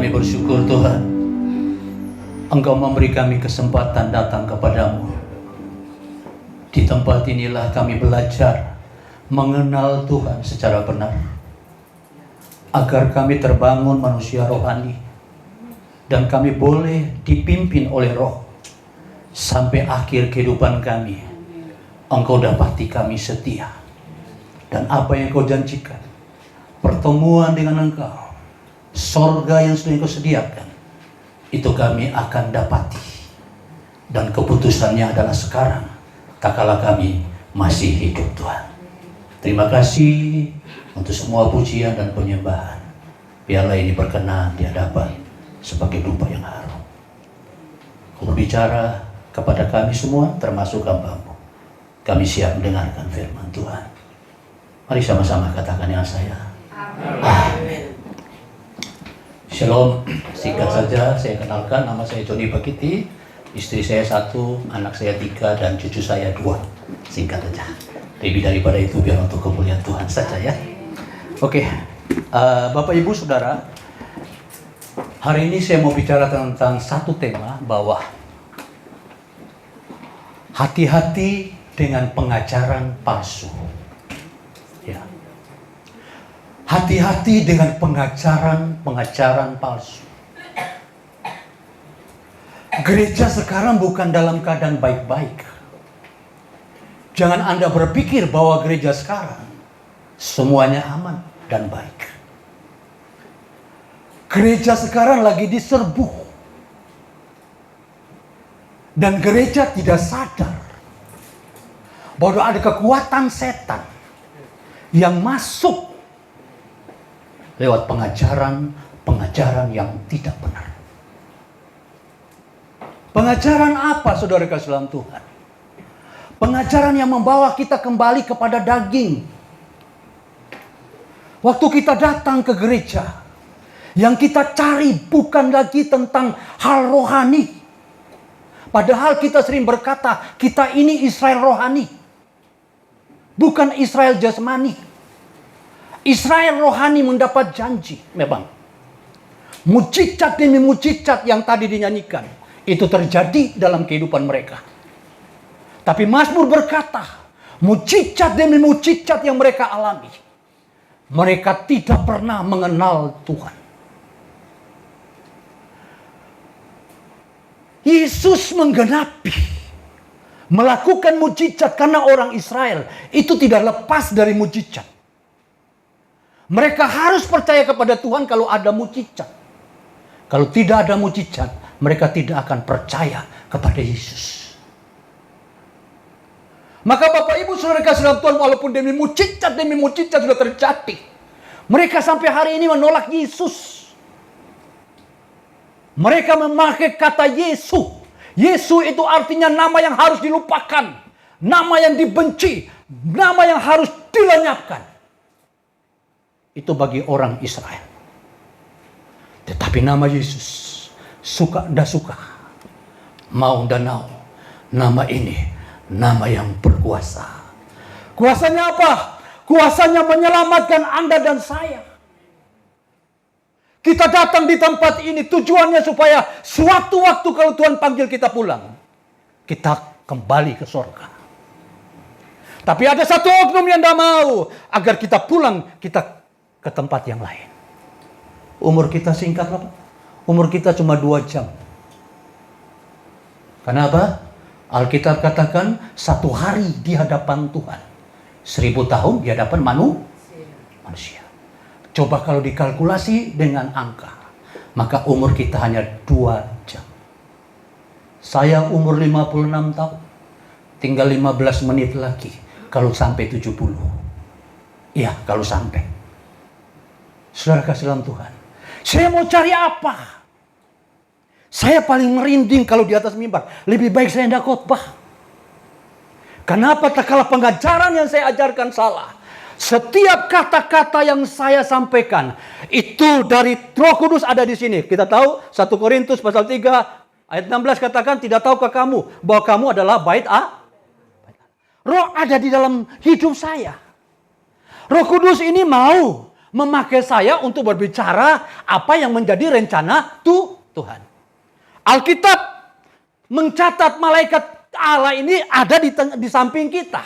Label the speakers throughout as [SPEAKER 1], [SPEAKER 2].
[SPEAKER 1] Kami bersyukur Tuhan, Engkau memberi kami kesempatan datang kepadamu. Di tempat inilah kami belajar mengenal Tuhan secara benar, agar kami terbangun manusia rohani, dan kami boleh dipimpin oleh Roh sampai akhir kehidupan kami. Engkau dapati kami setia, dan apa yang Kau janjikan, pertemuan dengan Engkau, sorga yang sudah Engkau sediakan, itu kami akan dapati. Dan keputusannya adalah sekarang, tak kala kami masih hidup Tuhan. Terima kasih untuk semua pujian dan penyembahan. Biarlah ini berkenan di hadapan sebagai dupa yang harum. Kau berbicara kepada kami semua, termasuk hamba-Mu. Kami siap mendengarkan firman Tuhan. Mari sama-sama katakan yang saya. Amin. Shalom, singkat saja saya kenalkan, nama saya Joni Bagiti, istri saya 1, anak saya 3, dan cucu saya 2. Singkat saja. Lebih daripada itu biar untuk kemuliaan Tuhan saja ya. Oke, Bapak Ibu Saudara, hari ini saya mau bicara tentang satu tema, bahwa hati-hati dengan pengajaran palsu. Ya. Hati-hati dengan pengajaran palsu. Gereja sekarang bukan dalam keadaan baik-baik. Jangan Anda berpikir bahwa gereja sekarang semuanya aman dan baik. Gereja sekarang lagi diserbu. Dan gereja tidak sadar bahwa ada kekuatan setan yang masuk lewat pengajaran yang tidak benar. Pengajaran apa, saudara kasih dalam Tuhan? Pengajaran yang membawa kita kembali kepada daging. Waktu kita datang ke gereja, yang kita cari bukan lagi tentang hal rohani. Padahal kita sering berkata, kita ini Israel rohani, bukan Israel jasmani. Israel rohani mendapat janji, memang. Mujizat demi mujizat yang tadi dinyanyikan, itu terjadi dalam kehidupan mereka. Tapi Mazmur berkata, mujizat demi mujizat yang mereka alami, mereka tidak pernah mengenal Tuhan. Yesus menggenapi, melakukan mujizat karena orang Israel itu tidak lepas dari mujizat. Mereka harus percaya kepada Tuhan kalau ada mujizat. Kalau tidak ada mujizat, mereka tidak akan percaya kepada Yesus. Maka Bapak Ibu Saudara kasih dalam Tuhan, walaupun demi mujizat sudah terjadi, mereka sampai hari ini menolak Yesus. Mereka memakai kata Yesus. Yesus itu artinya nama yang harus dilupakan, nama yang dibenci, nama yang harus dilenyapkan. Itu bagi orang Israel. Tetapi nama Yesus, suka dan suka, mau dan mau, nama ini nama yang berkuasa. Kuasanya apa? Kuasanya menyelamatkan Anda dan saya. Kita datang di tempat ini tujuannya supaya suatu waktu kalau Tuhan panggil kita pulang, kita kembali ke surga. Tapi ada satu oknum yang tidak mau agar kita pulang, kita ke tempat yang lain. Umur kita singkat, Pak. Umur kita cuma 2 jam. Kenapa? Alkitab katakan 1 hari di hadapan Tuhan, 1000 tahun di hadapan manusia. Coba kalau dikalkulasi dengan angka, maka umur kita hanya 2 jam. Saya umur 56 tahun, tinggal 15 menit lagi kalau sampai 70. Iya, kalau sampai. Saudara kasih dalam Tuhan, saya mau cari apa? Saya paling merinding kalau di atas mimbar. Lebih baik saya tidak khotbah. Kenapa? Tak kala pengajaran yang saya ajarkan salah. Setiap kata-kata yang saya sampaikan itu dari Roh Kudus ada di sini. Kita tahu 1 Korintus pasal 3 ayat 16 katakan, tidak tahukah kamu bahwa kamu adalah bait Allah? Roh ada di dalam hidup saya. Roh Kudus ini mau memakai saya untuk berbicara apa yang menjadi rencana Tuhan. Alkitab mencatat malaikat Allah ini ada di samping kita.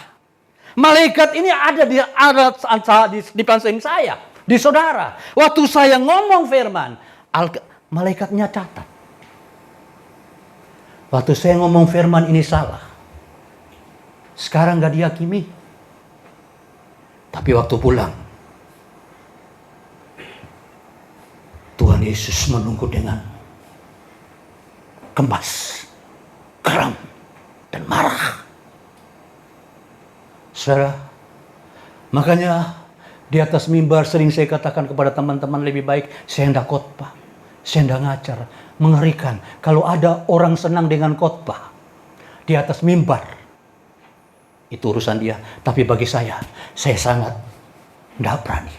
[SPEAKER 1] Malaikat ini ada di samping saya, di saudara. Waktu saya ngomong firman, malaikatnya catat. Waktu saya ngomong firman ini salah. Sekarang gak dihakimi. Tapi waktu pulang, Tuhan Yesus menunggu dengan kemas, geram, dan marah. Saudara, makanya di atas mimbar sering saya katakan kepada teman-teman, lebih baik saya hendak khotbah, saya hendak ngajar. Mengerikan kalau ada orang senang dengan khotbah di atas mimbar. Itu urusan dia. Tapi bagi saya sangat tidak berani.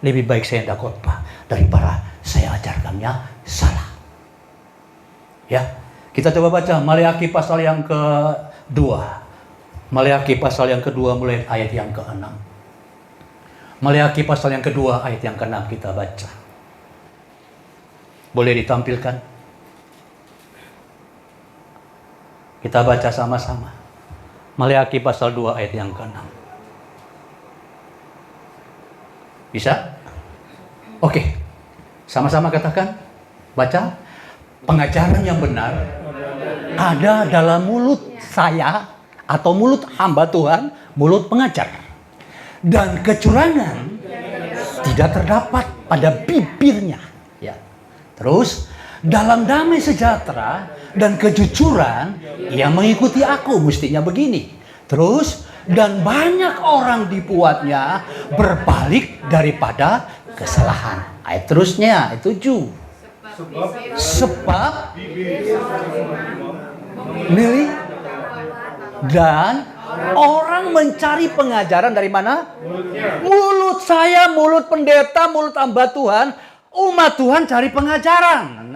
[SPEAKER 1] Lebih baik saya hendak khotbah daripada saya ajarkannya salah. Ya, kita coba baca Maleakhi pasal yang kedua. Maleakhi pasal yang kedua mulai ayat yang ke-6. Maleakhi pasal yang kedua ayat yang ke-6 kita baca. Boleh ditampilkan? Kita baca sama-sama. Maleakhi pasal 2 ayat yang ke-6. Bisa? Oke. Sama-sama katakan. Baca. Pengajaran yang benar ada dalam mulut saya atau mulut hamba Tuhan, mulut pengajar. Dan kecurangan tidak terdapat pada bibirnya. Ya. Terus, dalam damai sejahtera dan kejujuran, ia mengikuti aku, mestinya begini. Terus, dan banyak orang dibuatnya berbalik daripada kesalahan. Ayat terusnya, ayat 7. Sebab milih dan orang mencari pengajaran dari mana? Mulut saya, mulut pendeta, mulut hamba Tuhan. Umat Tuhan cari pengajaran.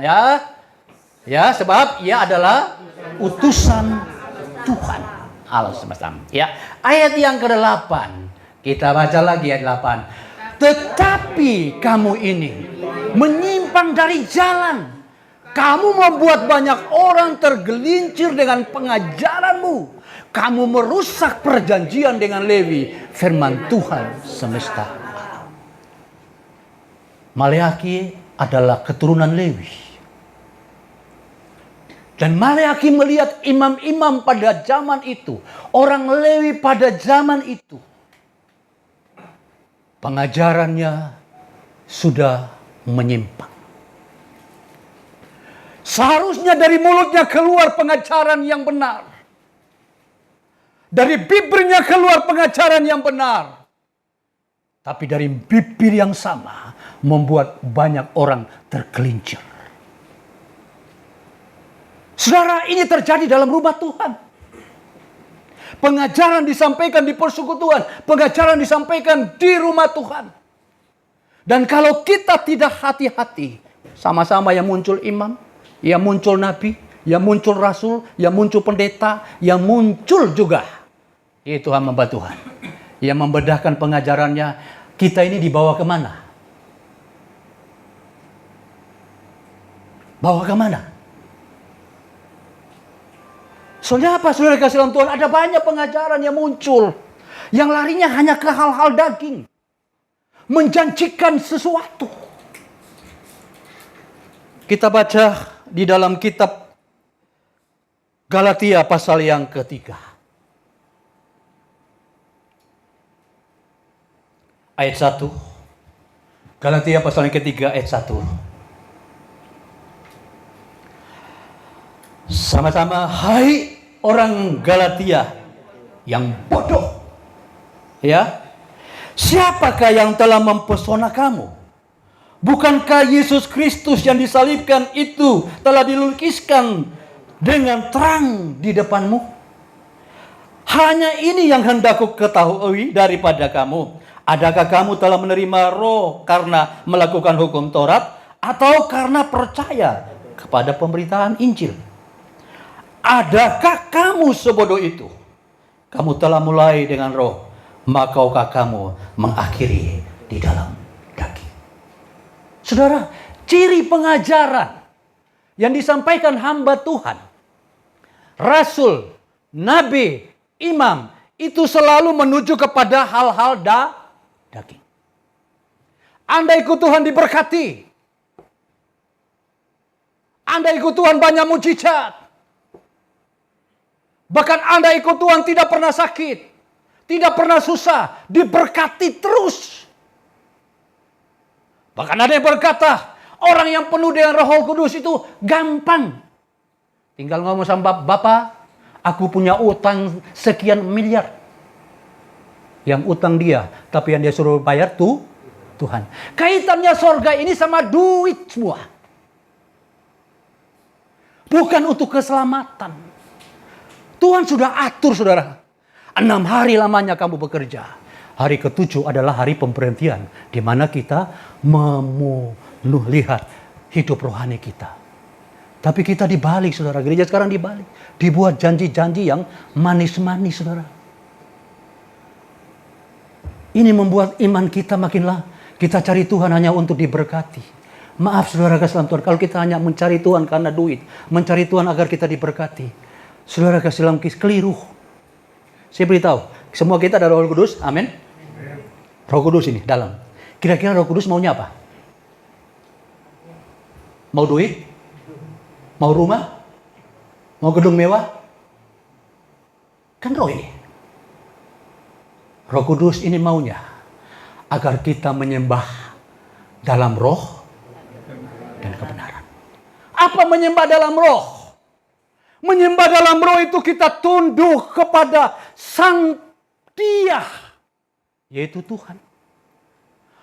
[SPEAKER 1] Ya, sebab ia adalah utusan Tuhan. Allah semesta. Ya, ayat yang ke-8. Kita baca lagi ayat 8. Tetapi kamu ini menyimpang dari jalan. Kamu membuat banyak orang tergelincir dengan pengajaranmu. Kamu merusak perjanjian dengan Lewi, firman Tuhan semesta alam. Maleakhi adalah keturunan Lewi. Dan Maleakhi melihat imam-imam pada zaman itu, orang Lewi pada zaman itu, pengajarannya sudah menyimpang. Seharusnya dari mulutnya keluar pengajaran yang benar. Dari bibirnya keluar pengajaran yang benar. Tapi dari bibir yang sama membuat banyak orang tergelincir. Saudara, ini terjadi dalam rumah Tuhan. Pengajaran disampaikan di persekutuan, pengajaran disampaikan di rumah Tuhan. Dan kalau kita tidak hati-hati, sama-sama yang muncul imam, yang muncul nabi, yang muncul rasul, yang muncul pendeta, yang muncul juga itu hamba Tuhan. Yang membedahkan pengajarannya, kita ini dibawa kemana? Bawa kemana? Soalnya apa, saudara kasih dalam Tuhan? Ada banyak pengajaran yang muncul. Yang larinya hanya ke hal-hal daging. Menjanjikan sesuatu. Kita baca di dalam kitab Galatia pasal yang ketiga. Ayat 1. Galatia pasal yang ketiga ayat 1. Sama-sama, hai orang Galatia yang bodoh. Ya. Siapakah yang telah mempesona kamu? Bukankah Yesus Kristus yang disalibkan itu telah dilukiskan dengan terang di depanmu? Hanya ini yang hendak ku ketahui daripada kamu. Adakah kamu telah menerima roh karena melakukan hukum Taurat atau karena percaya kepada pemberitaan Injil? Adakah kamu sebodoh itu? Kamu telah mulai dengan roh, makaukah kamu mengakhiri di dalam daging? Saudara, ciri pengajaran yang disampaikan hamba Tuhan, rasul, nabi, imam, itu selalu menuju kepada hal-hal daging. Anda ikut Tuhan diberkati. Anda ikut Tuhan banyak mujizat. Bahkan Anda ikut Tuhan tidak pernah sakit. Tidak pernah susah. Diberkati terus. Bahkan ada yang berkata, orang yang penuh dengan Roh Kudus itu gampang. Tinggal ngomong sama Bapak, aku punya utang sekian miliar. Yang utang dia, tapi yang dia suruh bayar tuh Tuhan. Kaitannya sorga ini sama duit semua. Bukan untuk keselamatan. Tuhan sudah atur, saudara. 6 hari lamanya kamu bekerja. Hari ke-7 adalah hari pemberhentian. Di mana kita melihat hidup rohani kita. Tapi kita dibalik, saudara. Gereja sekarang dibalik. Dibuat janji-janji yang manis-manis, saudara. Ini membuat iman kita makinlah. Kita cari Tuhan hanya untuk diberkati. Maaf saudara kasih dalam Tuhan, kalau kita hanya mencari Tuhan karena duit, mencari Tuhan agar kita diberkati, saudara kasih dalam keliru. Saya beritahu, semua kita ada Roh Kudus, amin. Roh Kudus ini dalam. Kira-kira Roh Kudus maunya apa? Mau duit? Mau rumah? Mau gedung mewah? Kan roh ini. Roh Kudus ini maunya agar kita menyembah dalam roh dan kebenaran. Apa menyembah dalam roh? Menyembah dalam roh itu kita tunduk kepada Sang Dia, yaitu Tuhan.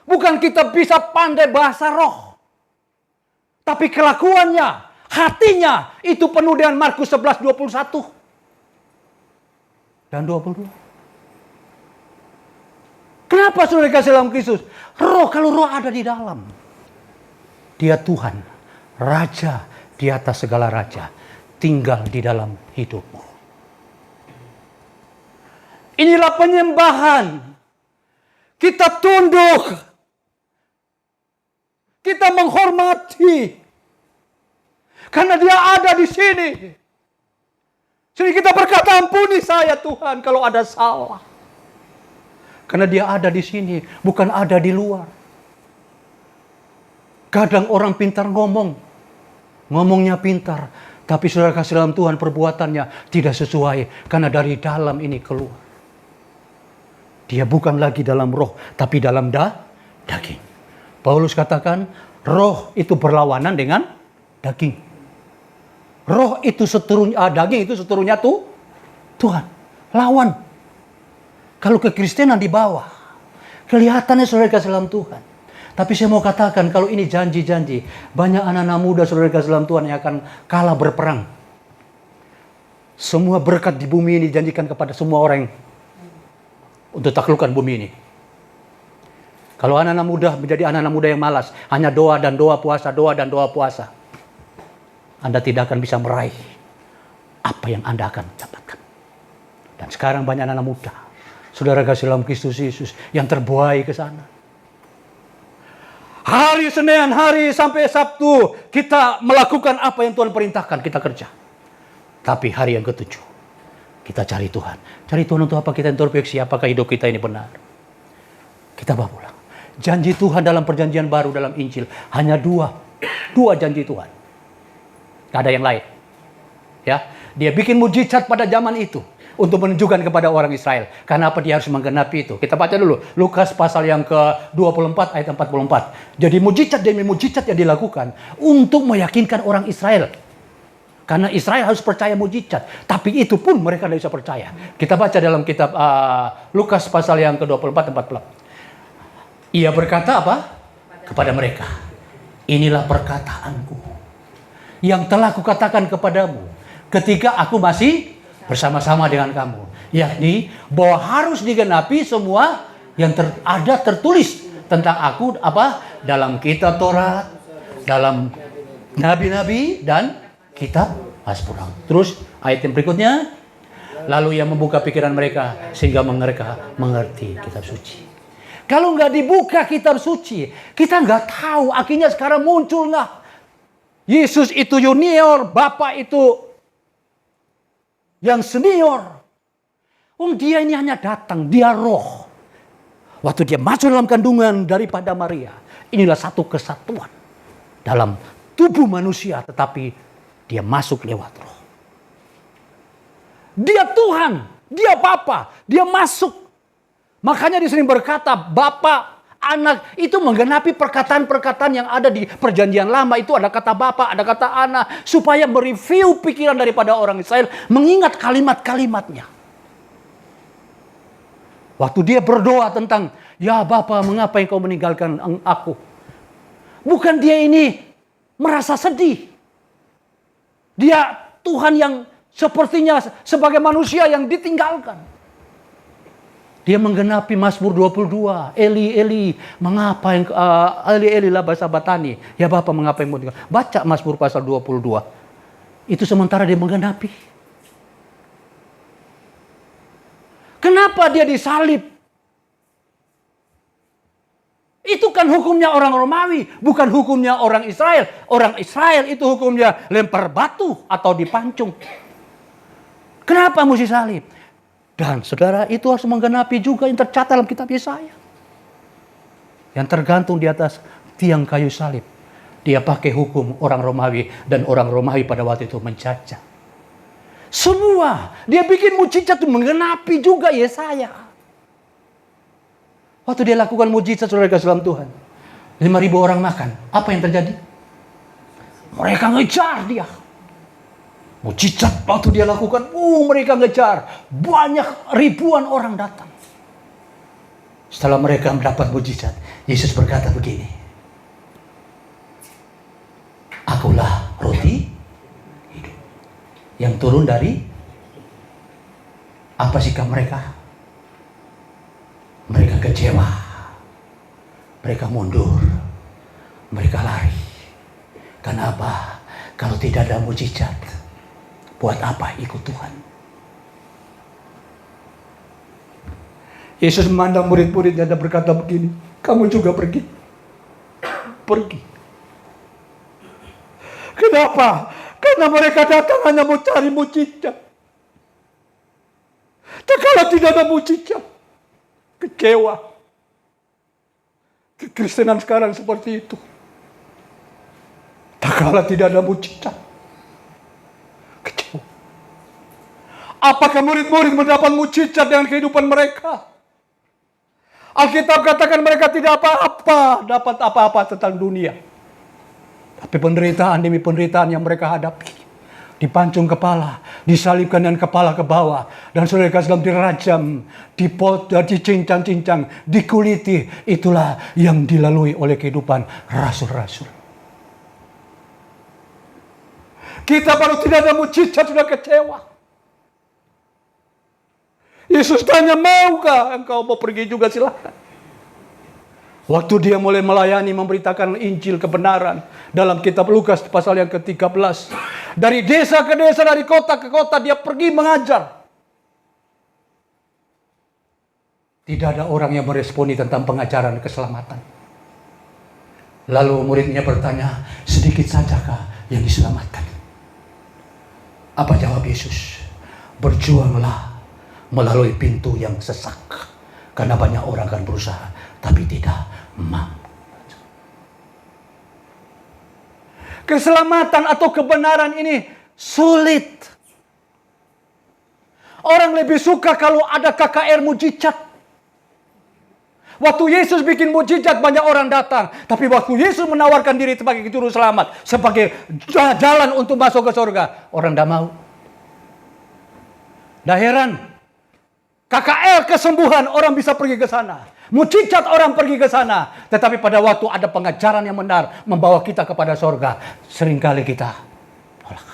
[SPEAKER 1] Bukan kita bisa pandai bahasa roh, tapi kelakuannya, hatinya itu penuh dengan Markus 11:21 dan 22. Kenapa saudara kasih dalam Kristus? Roh, kalau roh ada di dalam, Dia Tuhan, Raja di atas segala raja, tinggal di dalam hidupmu. Inilah penyembahan. Kita tunduk. Kita menghormati. Karena Dia ada di sini. Jadi kita berkata, ampuni saya Tuhan kalau ada salah. Karena Dia ada di sini, bukan ada di luar. Kadang orang pintar ngomongnya pintar, tapi saudara kasih dalam Tuhan perbuatannya tidak sesuai, karena dari dalam ini keluar. Dia bukan lagi dalam roh, tapi dalam daging. Paulus katakan, roh itu berlawanan dengan daging. Roh itu seterunya, daging itu seterunya Tuhan. Lawan. Kalau kekristenan di bawah, kelihatannya saudara kasih dalam Tuhan. Tapi saya mau katakan, kalau ini janji-janji, banyak anak-anak muda saudara kasih dalam Tuhan yang akan kalah berperang. Semua berkat di bumi ini dijanjikan kepada semua orang untuk taklukkan bumi ini. Kalau anak-anak muda menjadi anak-anak muda yang malas, hanya doa dan doa puasa, doa dan doa puasa, Anda tidak akan bisa meraih apa yang Anda akan dapatkan. Dan sekarang banyak anak-anak muda, saudara kasih dalam Kristus Yesus, yang terbuai ke sana. Hari Senin, hari sampai Sabtu, kita melakukan apa yang Tuhan perintahkan, kita kerja. Tapi hari yang ke-7, kita cari Tuhan. Cari Tuhan untuk apa? Kita introspeksi, apakah hidup kita ini benar. Kita bawa pulang. Janji Tuhan dalam perjanjian baru, dalam Injil, hanya dua janji Tuhan. Tidak ada yang lain. Ya, Dia bikin mujizat pada zaman itu untuk menunjukkan kepada orang Israel. Karena apa Dia harus menggenapi itu? Kita baca dulu Lukas pasal yang ke-24 ayat 44. Jadi mujizat demi mujizat yang dilakukan untuk meyakinkan orang Israel. Karena Israel harus percaya mujizat. Tapi itu pun mereka tidak bisa percaya. Kita baca dalam kitab Lukas pasal yang ke-24 44. Ia berkata apa? Kepada mereka, inilah perkataanku yang telah kukatakan kepadamu ketika aku masih bersama-sama dengan kamu, yakni bahwa harus digenapi semua yang ada tertulis tentang aku apa dalam kitab Taurat, dalam nabi-nabi dan kitab Mazmur. Terus ayat yang berikutnya, lalu ia membuka pikiran mereka sehingga mereka mengerti kitab suci. Kalau nggak dibuka kitab suci, kita nggak tahu akhirnya sekarang muncul nggak. Yesus itu junior, Bapa itu yang senior. Dia ini hanya datang, dia roh. Waktu dia masuk dalam kandungan daripada Maria, inilah satu kesatuan dalam tubuh manusia, tetapi dia masuk lewat roh. Dia Tuhan, dia Bapa, dia masuk. Makanya dia sering berkata, Bapa, Anak, itu menggenapi perkataan-perkataan yang ada di perjanjian lama. Itu ada kata Bapa, ada kata Anak, supaya mereview pikiran daripada orang Israel, mengingat kalimat-kalimatnya. Waktu dia berdoa tentang, ya Bapa, mengapa engkau meninggalkan aku? Bukan dia ini merasa sedih. Dia Tuhan yang sepertinya sebagai manusia yang ditinggalkan. Dia menggenapi Mazmur 22. Eli, Eli, mengapa yang Eli, Eli lama sabatani. Ya Bapa, mengapa yang meninggalkan? Baca Mazmur pasal 22. Itu sementara dia menggenapi. Kenapa dia disalib? Itu kan hukumnya orang Romawi, bukan hukumnya orang Israel. Orang Israel itu hukumnya lempar batu atau dipancung. Kenapa mesti salib? Dan saudara, itu harus menggenapi juga yang tercatat dalam kitab Yesaya. Yang tergantung di atas tiang kayu salib. Dia pakai hukum orang Romawi, dan orang Romawi pada waktu itu mencacat. Semua dia bikin mujizat itu menggenapi juga Yesaya. Waktu dia lakukan mujizat, saudara kasih dalam Tuhan, 5.000 orang makan. Apa yang terjadi? Mereka ngejar dia. Mujizat waktu dia lakukan, mereka ngejar. Banyak ribuan orang datang. Setelah mereka mendapat mujizat, Yesus berkata begini, Akulah roti hidup yang turun dari. Apa sikap mereka? Mereka kecewa, mereka mundur, mereka lari. Kenapa? Kalau tidak ada mujizat, buat apa ikut Tuhan? Yesus memandang murid-muridnya dan berkata begini, kamu juga pergi. Pergi. Kenapa? Karena mereka datang hanya mau cari mujizat. Dan kalau tidak ada mujizat, kecewa. Kekristenan sekarang seperti itu. Tak kala tidak ada mujizat, kecewa. Apakah murid-murid mendapat mujizat dengan kehidupan mereka? Alkitab katakan mereka tidak dapat apa-apa tentang dunia. Tapi penderitaan demi penderitaan yang mereka hadapi. Dipancung kepala, disalibkan dan kepala ke bawah, dan saudara dalam dirajam, dicincang-cincang, dikuliti. Itulah yang dilalui oleh kehidupan rasul-rasul. Kita baru tidak ada mujizat sudah kecewa. Yesus tanya, maukah engkau mau pergi juga? Silakan. Waktu dia mulai melayani, memberitakan Injil kebenaran dalam kitab Lukas pasal yang ke-13. Dari desa ke desa, dari kota ke kota, dia pergi mengajar. Tidak ada orang yang meresponi tentang pengajaran keselamatan. Lalu muridnya bertanya, sedikit sajakah yang diselamatkan? Apa jawab Yesus? Berjuanglah melalui pintu yang sesak. Karena banyak orang akan berusaha, tapi tidak mampu. Keselamatan atau kebenaran ini sulit. Orang lebih suka kalau ada KKR mujizat. Waktu Yesus bikin mujizat, banyak orang datang. Tapi waktu Yesus menawarkan diri sebagai juru selamat, sebagai jalan untuk masuk ke surga, orang tidak mau. Dah heran. KKR kesembuhan, orang bisa pergi ke sana. Mujizat, orang pergi ke sana. Tetapi pada waktu ada pengajaran yang benar membawa kita kepada surga, seringkali kita tolak.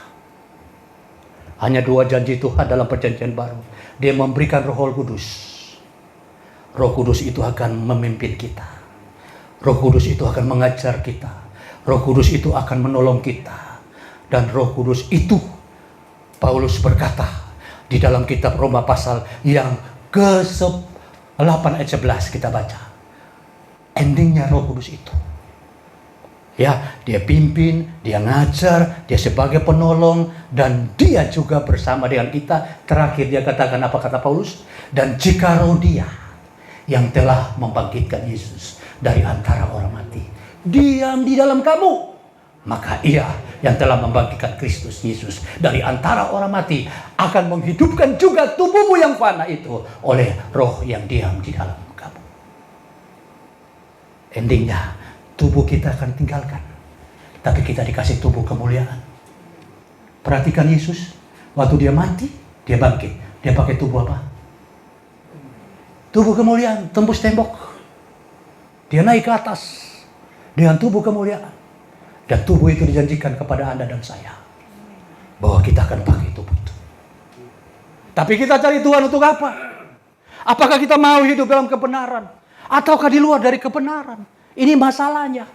[SPEAKER 1] Hanya 2 janji Tuhan dalam perjanjian baru. Dia memberikan Roh Kudus. Roh Kudus itu akan memimpin kita. Roh Kudus itu akan mengajar kita. Roh Kudus itu akan menolong kita. Dan Roh Kudus itu, Paulus berkata di dalam kitab Roma pasal yang ke-8 ayat 11 kita baca. endingnya Roh Kudus itu. Ya, dia pimpin, dia ngajar, dia sebagai penolong, dan dia juga bersama dengan kita. Terakhir dia katakan apa kata Paulus? Dan jika roh dia yang telah membangkitkan Yesus dari antara orang mati diam di dalam kamu, maka ia yang telah membangkitkan Kristus Yesus dari antara orang mati akan menghidupkan juga tubuhmu yang fana itu oleh roh yang diam di dalam kamu. Endingnya, tubuh kita akan tinggalkan, tapi kita dikasih tubuh kemuliaan. Perhatikan Yesus, waktu dia mati, dia bangkit. Dia pakai tubuh apa? Tubuh kemuliaan, tembus tembok. Dia naik ke atas dengan tubuh kemuliaan. Dan tubuh itu dijanjikan kepada Anda dan saya, bahwa kita akan pakai tubuh itu. Tapi kita cari Tuhan untuk apa? Apakah kita mau hidup dalam kebenaran? Ataukah di luar dari kebenaran? Ini masalahnya.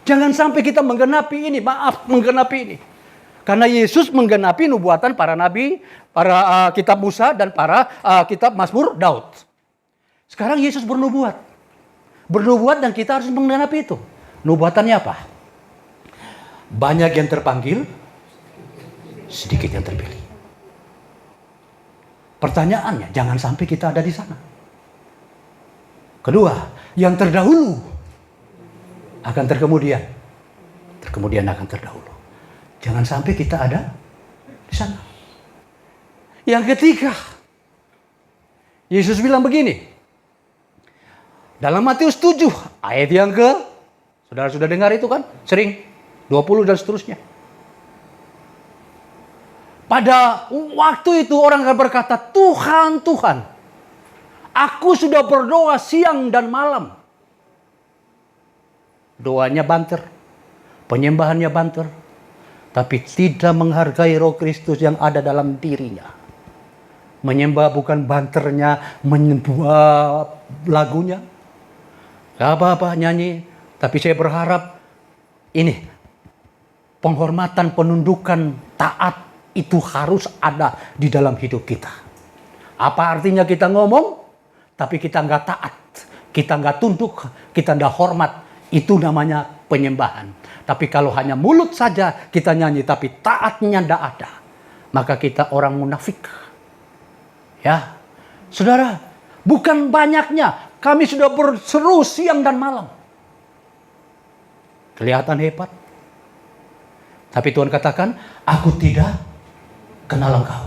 [SPEAKER 1] Jangan sampai kita menggenapi ini. Karena Yesus menggenapi nubuatan para nabi, para kitab Musa, dan para kitab Mazmur Daud. Sekarang Yesus bernubuat. Bernubuat dan kita harus menggenapi itu. Nubuatannya apa? Banyak yang terpanggil, sedikit yang terpilih. Pertanyaannya, jangan sampai kita ada di sana. Kedua, yang terdahulu akan terkemudian. Terkemudian akan terdahulu. Jangan sampai kita ada di sana. Yang ketiga, Yesus bilang begini. Dalam Matius 7, ayat yang saudara sudah dengar itu kan? Sering, 20 dan seterusnya. Pada waktu itu orang akan berkata, Tuhan, Tuhan, aku sudah berdoa siang dan malam. Doanya banter, penyembahannya banter, tapi tidak menghargai Roh Kristus yang ada dalam dirinya. Menyembah bukan banternya, menyembah lagunya. Gak apa-apa nyanyi, tapi saya berharap ini penghormatan, penundukan, taat itu harus ada di dalam hidup kita. Apa artinya kita ngomong, tapi kita nggak taat, kita nggak tunduk, kita nggak hormat, itu namanya penyembahan. Tapi kalau hanya mulut saja kita nyanyi, tapi taatnya nggak ada, maka kita orang munafik. Ya, saudara, bukan banyaknya, kami sudah berseru siang dan malam. Kelihatan hebat. Tapi Tuhan katakan, aku tidak kenal engkau.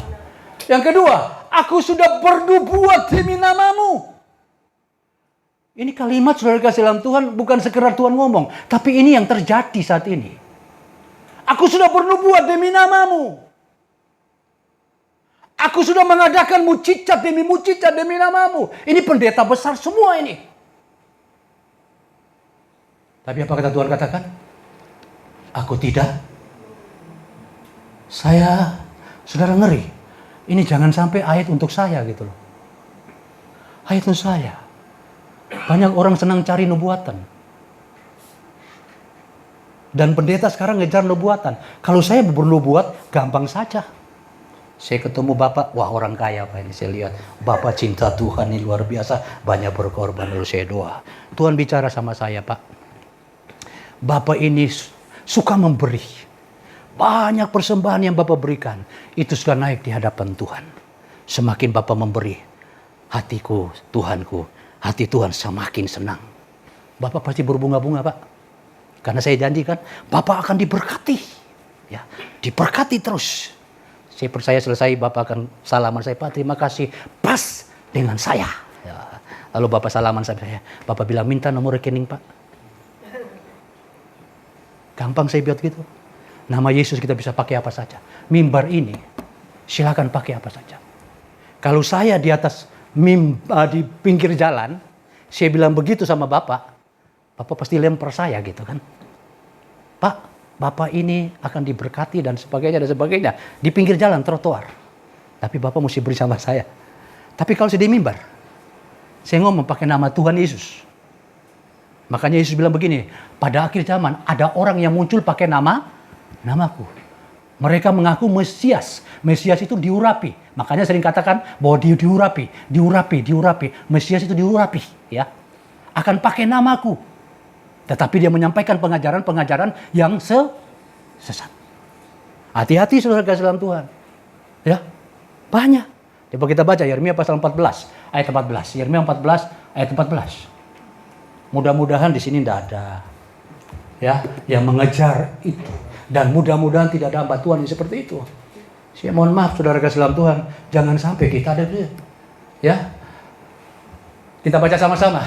[SPEAKER 1] Yang kedua, aku sudah bernubuat demi namamu. Ini kalimat saudara kasih dalam Tuhan bukan sekedar Tuhan ngomong, tapi ini yang terjadi saat ini. Aku sudah bernubuat demi namamu. Aku sudah mengadakan mujizat demi namamu. Ini pendeta besar semua ini. Tapi apa kata Tuhan katakan? Aku tidak. Saudara ngeri. Ini jangan sampai ayat untuk saya gitu loh. Ayat untuk saya. Banyak orang senang cari nubuatan. Dan pendeta sekarang ngejar nubuatan. Kalau saya bernubuat, gampang saja. Saya ketemu Bapak, wah orang kaya Pak ini saya lihat. Bapak cinta Tuhan ini luar biasa, banyak berkorban, lalu saya doa. Tuhan bicara sama saya, Pak. Bapak ini suka memberi. Banyak persembahan yang Bapak berikan, itu sudah naik di hadapan Tuhan. Semakin Bapak memberi, hatiku, Tuhanku, hati Tuhan semakin senang. Bapak pasti berbunga-bunga, Pak. Karena saya janjikan, Bapak akan diberkati. Ya, diberkati terus. Saya percaya selesai Bapak akan salaman saya, Pak terima kasih, pas dengan saya. Ya. Lalu Bapak salaman saya, Bapak bilang minta nomor rekening Pak. Gampang saya buat gitu. Nama Yesus kita bisa pakai apa saja. Mimbar ini silakan pakai apa saja. Kalau saya di atas di pinggir jalan, saya bilang begitu sama Bapak, Bapak pasti lempar saya gitu kan. Pak, Bapak ini akan diberkati dan sebagainya dan sebagainya. Di pinggir jalan, trotoar. Tapi Bapak mesti beri sama saya. Tapi kalau saya di mimbar, saya ngomong pakai nama Tuhan Yesus. Makanya Yesus bilang begini, pada akhir zaman ada orang yang muncul pakai namaku. Mereka mengaku Mesias. Mesias itu diurapi. Makanya sering katakan bahwa diurapi. Mesias itu diurapi. Ya.
[SPEAKER 2] akan pakai namaku. Tetapi dia menyampaikan pengajaran-pengajaran yang sesat. Hati-hati saudara kasih dalam Tuhan. Ya, banyak. Coba kita baca Yeremia pasal 14 ayat 14. Yeremia 14 ayat 14. Mudah-mudahan di sini tidak ada ya yang mengejar itu, dan mudah-mudahan tidak ada hamba Tuhan yang seperti itu. Saya mohon maaf saudara kasih dalam Tuhan, jangan sampai kita ada itu. Ya. Kita baca sama-sama.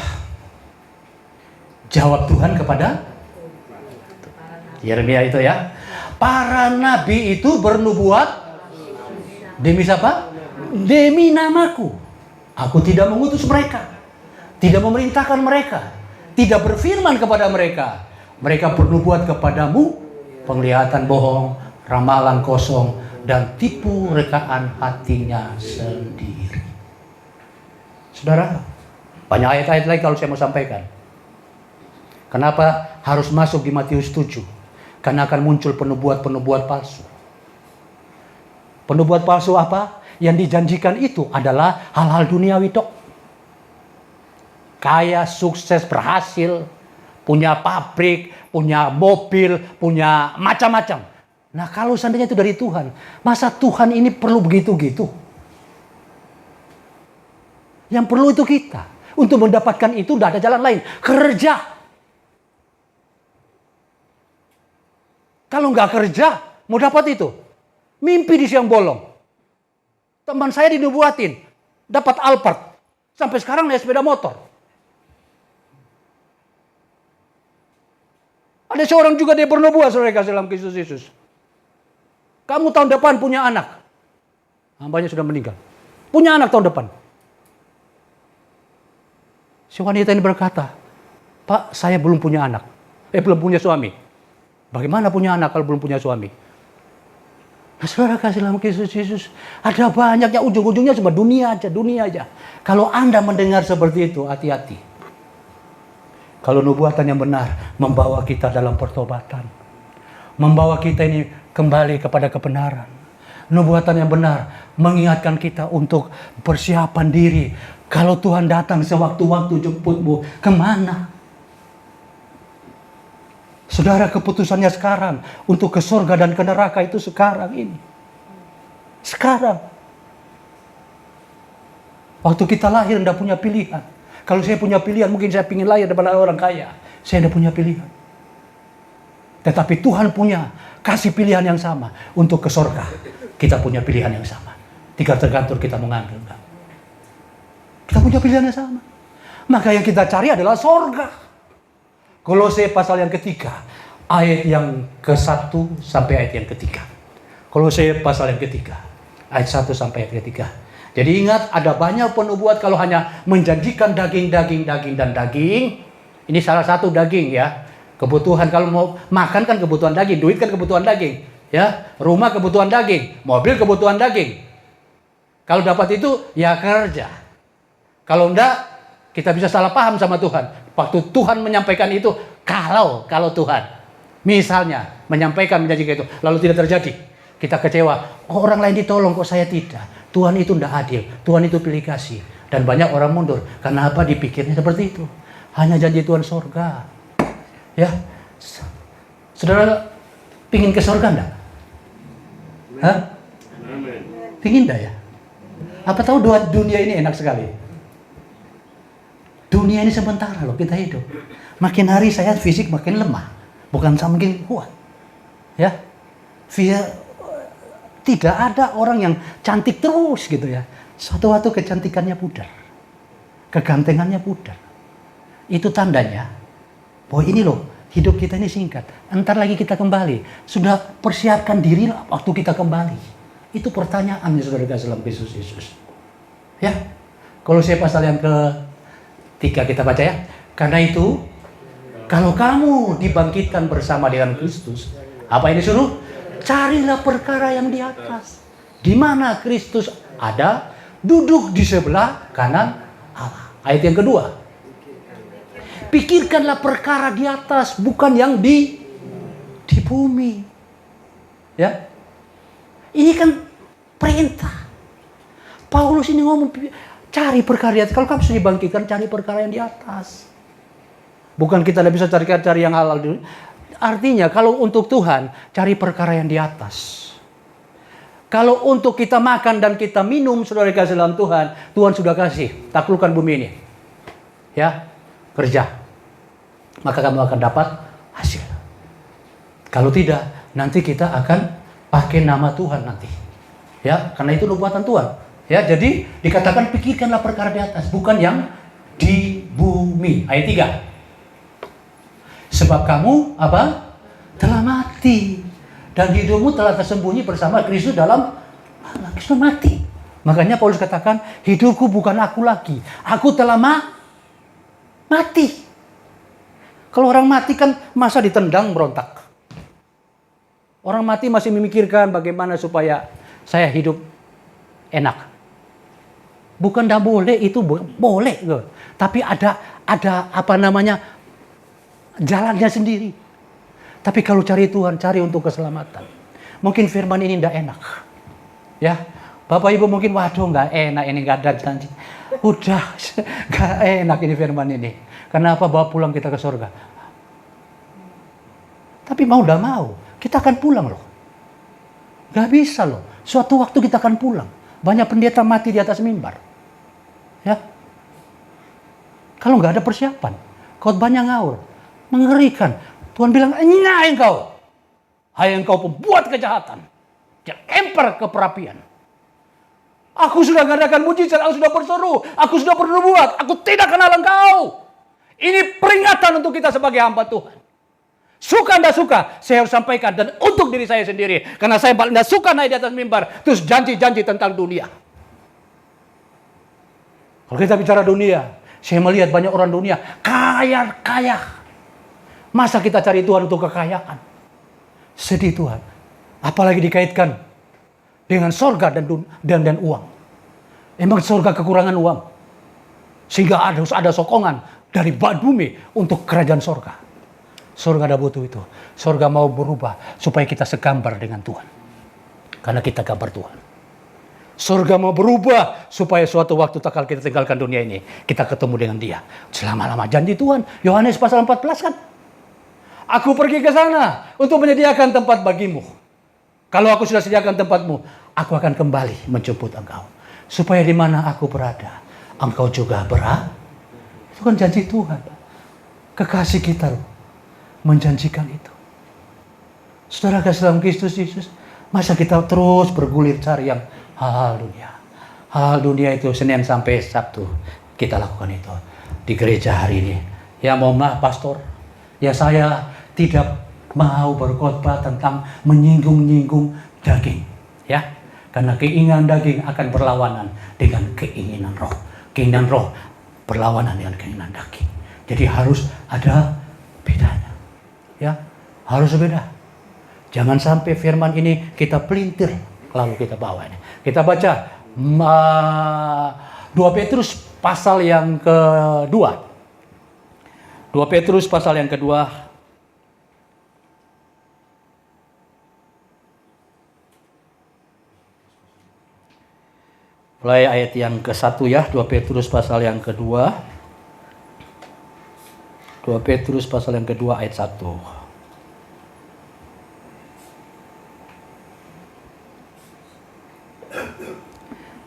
[SPEAKER 2] Jawab Tuhan kepada Yeremia itu ya. Para nabi itu bernubuat demi siapa? Demi namaku. Aku tidak mengutus mereka, tidak memerintahkan mereka, tidak berfirman kepada mereka. Mereka bernubuat kepadamu penglihatan bohong, ramalan kosong, dan tipu rekaan hatinya sendiri. Saudara, banyak ayat-ayat lagi kalau saya mau sampaikan. Kenapa harus masuk di Matius 7? Karena akan muncul penubuat-penubuat palsu. Penubuat palsu apa? Yang dijanjikan itu adalah hal-hal duniawi tok. Kaya, sukses, berhasil, punya pabrik, punya mobil, punya macam-macam. Nah kalau seandainya itu dari Tuhan, masa Tuhan ini perlu begitu-gitu? Yang perlu itu kita. Untuk mendapatkan itu tidak ada jalan lain. Kerja. Kalau nggak kerja, mau dapat itu. Mimpi di siang bolong. Teman saya dinubuatin. Dapat Alphard. Sampai sekarang naik sepeda motor. Ada seorang juga dia bernubuat, saudara kasih dalam Kristus Yesus. Kamu tahun depan punya anak. Hambanya sudah meninggal. Punya anak tahun depan. Si wanita ini berkata, Pak, saya belum punya anak. Belum punya suami. Bagaimana punya anak kalau belum punya suami? Nah, saudara kasih dalam Kristus Yesus, ada banyaknya, ujung-ujungnya cuma dunia aja. Kalau Anda mendengar seperti itu, hati-hati. Kalau nubuatan yang benar membawa kita dalam pertobatan, membawa kita ini kembali kepada kebenaran. Nubuatan yang benar mengingatkan kita untuk persiapan diri. Kalau Tuhan datang sewaktu-waktu jemputmu, kemana? Saudara, keputusannya sekarang untuk ke surga dan ke neraka itu sekarang ini. Sekarang. Waktu kita lahir tidak punya pilihan. Kalau saya punya pilihan, mungkin saya ingin lahir daripada orang kaya. Saya tidak punya pilihan. Tetapi Tuhan punya kasih pilihan yang sama untuk ke surga. Kita punya pilihan yang sama. Tinggal tergantung kita mengambil. Kita punya pilihan yang sama. Maka yang kita cari adalah surga. Kolose pasal yang ketiga, ayat yang ke-1 sampai ayat yang ketiga. Kolose pasal yang ketiga, ayat 1 sampai ayat ketiga. Jadi ingat, ada banyak penubuat kalau hanya menjanjikan daging. Ini salah satu daging ya. Kebutuhan kalau mau makan kan kebutuhan daging, duit kan kebutuhan daging. Ya, rumah kebutuhan daging, mobil kebutuhan daging. Kalau dapat itu, ya kerja. Kalau enggak, kita bisa salah paham sama Tuhan. Waktu Tuhan menyampaikan itu, kalau Tuhan misalnya menyampaikan menjanjikan itu, lalu tidak terjadi, kita kecewa. Orang lain ditolong kok saya tidak. Tuhan itu tidak adil. Tuhan itu pilih kasih. Dan banyak orang mundur. Karena apa? Dipikirnya seperti itu. Hanya janji Tuhan surga. Ya, saudara pingin ke surga enggak? Hah? Pingin enggak ya? Apa tahu dunia ini enak sekali? Dunia ini sementara loh kita hidup. Makin hari saya fisik makin lemah, bukan makin kuat. Ya, tidak ada orang yang cantik terus gitu ya. Suatu waktu kecantikannya pudar, kegantengannya pudar. Itu tandanya bahwa ini loh hidup kita ini singkat. Entar lagi kita kembali. Sudah persiapkan diri waktu kita kembali. Itu pertanyaannya saudara dalam Kristus Yesus. Ya, kalau saya pasal yang ke-3 kita baca ya. Karena itu, kalau kamu dibangkitkan bersama dengan Kristus, apa yang disuruh? Carilah perkara yang di atas. Di mana Kristus ada, duduk di sebelah kanan Allah. Ayat yang kedua. Pikirkanlah perkara di atas, bukan yang di bumi. Ya. Ini kan perintah. Paulus ini ngomong, cari perkara di atas. Kalau kamu sudah dibangkitkan, cari perkara yang di atas. Bukan kita tidak bisa cari yang halal dulu. Artinya kalau untuk Tuhan, cari perkara yang di atas. Kalau untuk kita makan dan kita minum, saudara kasih dalam Tuhan, Tuhan sudah kasih, taklukkan bumi ini. Ya, kerja. Maka kamu akan dapat hasil. Kalau tidak, nanti kita akan pakai nama Tuhan nanti. Ya, karena itu nubuatan Tuhan. Ya, jadi dikatakan pikirkanlah perkara di atas, bukan yang di bumi. Ayat 3. Sebab kamu apa? Telah mati dan hidupmu telah tersembunyi bersama Kristus dalam Allah. Kristus mati. Makanya Paulus katakan, hidupku bukan aku lagi. Aku telah mati. Kalau orang mati kan masa ditendang berontak. Orang mati masih memikirkan bagaimana supaya saya hidup enak. Bukan tidak boleh, itu boleh. Tapi ada apa namanya, jalannya sendiri. Tapi kalau cari Tuhan, cari untuk keselamatan. Mungkin firman ini tidak enak. Ya, Bapak Ibu mungkin, waduh nggak enak ini, nggak ada janji. Udah, nggak enak ini firman ini. Kenapa bawa pulang kita ke surga? Tapi mau tidak mau, kita akan pulang loh. Nggak bisa loh. Suatu waktu kita akan pulang. Banyak pendeta mati di atas mimbar. Ya, kalau nggak ada persiapan, khotbahnya ngawur, mengerikan. Tuhan bilang, nyai engkau, hai engkau pembuat kejahatan, yang emper ke perapian. Aku sudah mengadakan mujizat, aku sudah berseru, aku sudah bernubuat, aku tidak kenal engkau. Ini peringatan untuk kita sebagai hamba Tuhan. Suka tidak suka, saya harus sampaikan, dan untuk diri saya sendiri, karena saya paling tidak suka naik di atas mimbar, terus janji-janji tentang dunia. Kalau kita bicara dunia, saya melihat banyak orang dunia kaya. Masa kita cari Tuhan untuk kekayaan? Sedih Tuhan. Apalagi dikaitkan dengan sorga dan uang. Emang sorga kekurangan uang? Sehingga harus ada sokongan dari bumi untuk kerajaan sorga. Sorga ada butuh itu. Sorga mau berubah supaya kita segambar dengan Tuhan. Karena kita gambar Tuhan. Surga mau berubah supaya suatu waktu tak kita tinggalkan dunia ini, kita ketemu dengan Dia. Selama-lama janji Tuhan. Yohanes pasal 14 kan. Aku pergi ke sana untuk menyediakan tempat bagimu. Kalau aku sudah sediakan tempatmu, aku akan kembali menjemput engkau. Supaya di mana aku berada, engkau juga berada. Itu kan janji Tuhan. Kekasih kita loh, menjanjikan itu. Saudara kasih dalam Kristus Yesus, masa kita terus bergulir cari yang hal dunia. Hal dunia itu Senin sampai Sabtu kita lakukan itu di gereja hari ini. Ya mohon maaf pastor, ya saya tidak mau berkhotbah tentang menyinggung-nyinggung daging, ya, karena keinginan daging akan berlawanan dengan keinginan roh. Keinginan roh berlawanan dengan keinginan daging. Jadi harus ada bedanya, ya, harus beda. Jangan sampai firman ini kita pelintir lalu kita bawa ini. Kita baca 2 Petrus pasal yang kedua. 2 Petrus pasal yang kedua. Mulai ayat yang ke-1 ya, 2 Petrus pasal yang kedua. 2 Petrus pasal yang kedua ayat 1.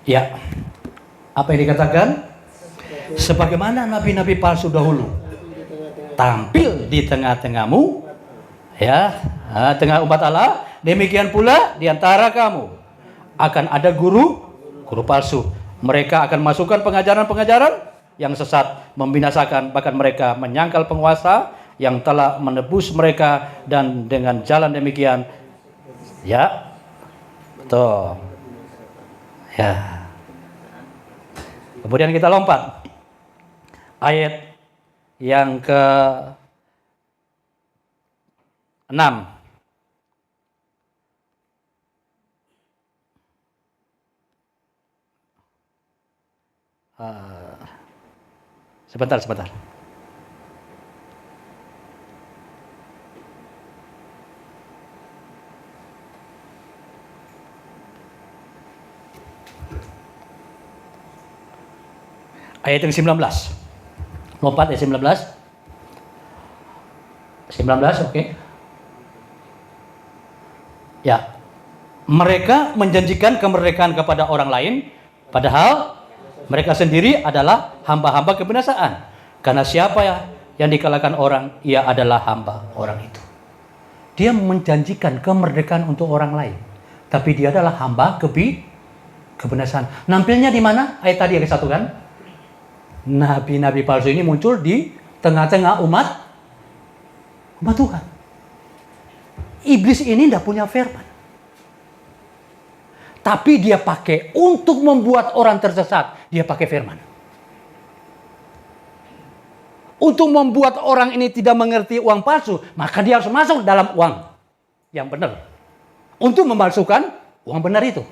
[SPEAKER 2] Ya, apa yang dikatakan? Sebagaimana nabi-nabi palsu dahulu tampil di tengah-tengahmu, ya, tengah umat Allah, demikian pula di antara kamu akan ada guru palsu. Mereka akan masukkan pengajaran-pengajaran yang sesat, membinasakan, bahkan mereka menyangkal penguasa yang telah menebus mereka, dan dengan jalan demikian, ya, betul, ya. Kemudian kita lompat ayat yang ke-6. Sebentar. Ayat yang 19. Lompat ayat 19. 19, oke. Ya. Mereka menjanjikan kemerdekaan kepada orang lain, padahal mereka sendiri adalah hamba-hamba kebinasaan. Karena siapa yang dikalahkan orang, ia adalah hamba orang itu. Dia menjanjikan kemerdekaan untuk orang lain, tapi dia adalah hamba kebinasaan. Nampilnya di mana? Ayat tadi yang ke-1 kan? Nabi-nabi palsu ini muncul di tengah-tengah umat Tuhan. Iblis ini tidak punya firman. Tapi dia pakai untuk membuat orang tersesat, dia pakai firman. Untuk membuat orang ini tidak mengerti uang palsu, maka dia harus masuk dalam uang yang benar. Untuk memalsukan uang benar itu.